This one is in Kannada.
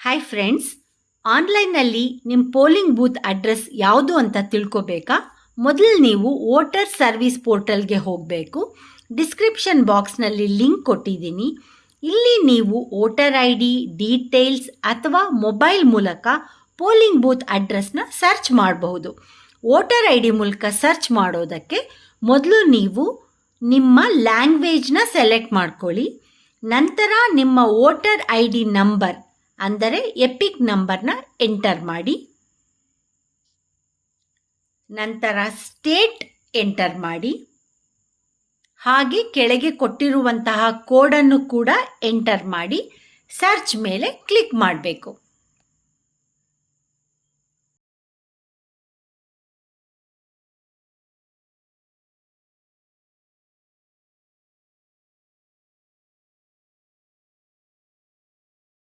ಹಾಯ್ ಫ್ರೆಂಡ್ಸ್, ಆನ್ಲೈನ್ನಲ್ಲಿ ನಿಮ್ಮ ಪೋಲಿಂಗ್ ಬೂತ್ ಅಡ್ರೆಸ್ ಯಾವುದು ಅಂತ ತಿಳ್ಕೊಬೇಕಾ? ಮೊದಲು ನೀವು ವೋಟರ್ ಸರ್ವಿಸ್ ಪೋರ್ಟಲ್ಗೆ ಹೋಗಬೇಕು. ಡಿಸ್ಕ್ರಿಪ್ಷನ್ ಬಾಕ್ಸ್ನಲ್ಲಿ ಲಿಂಕ್ ಕೊಟ್ಟಿದ್ದೀನಿ. ಇಲ್ಲಿ ನೀವು ವೋಟರ್ ಐ ಡಿ, ಡೀಟೇಲ್ಸ್ ಅಥವಾ ಮೊಬೈಲ್ ಮೂಲಕ ಪೋಲಿಂಗ್ ಬೂತ್ ಅಡ್ರೆಸ್ನ ಸರ್ಚ್ ಮಾಡಬಹುದು. ವೋಟರ್ ಐ ಡಿ ಮೂಲಕ ಸರ್ಚ್ ಮಾಡೋದಕ್ಕೆ ಮೊದಲು ನೀವು ನಿಮ್ಮ ಲ್ಯಾಂಗ್ವೇಜ್ನ ಸೆಲೆಕ್ಟ್ ಮಾಡ್ಕೊಳ್ಳಿ. ನಂತರ ನಿಮ್ಮ ವೋಟರ್ ಐ ಡಿ ನಂಬರ್ ಅಂದರೆ ಎಪಿಕ್ ನಂಬರ್ನ ಎಂಟರ್ ಮಾಡಿ. ನಂತರ ಸ್ಟೇಟ್ ಎಂಟರ್ ಮಾಡಿ. ಹಾಗೆ ಕೆಳಗೆ ಕೊಟ್ಟಿರುವಂತಹ ಕೋಡನ್ನು ಕೂಡ ಎಂಟರ್ ಮಾಡಿ ಸರ್ಚ್ ಮೇಲೆ ಕ್ಲಿಕ್ ಮಾಡಬೇಕು.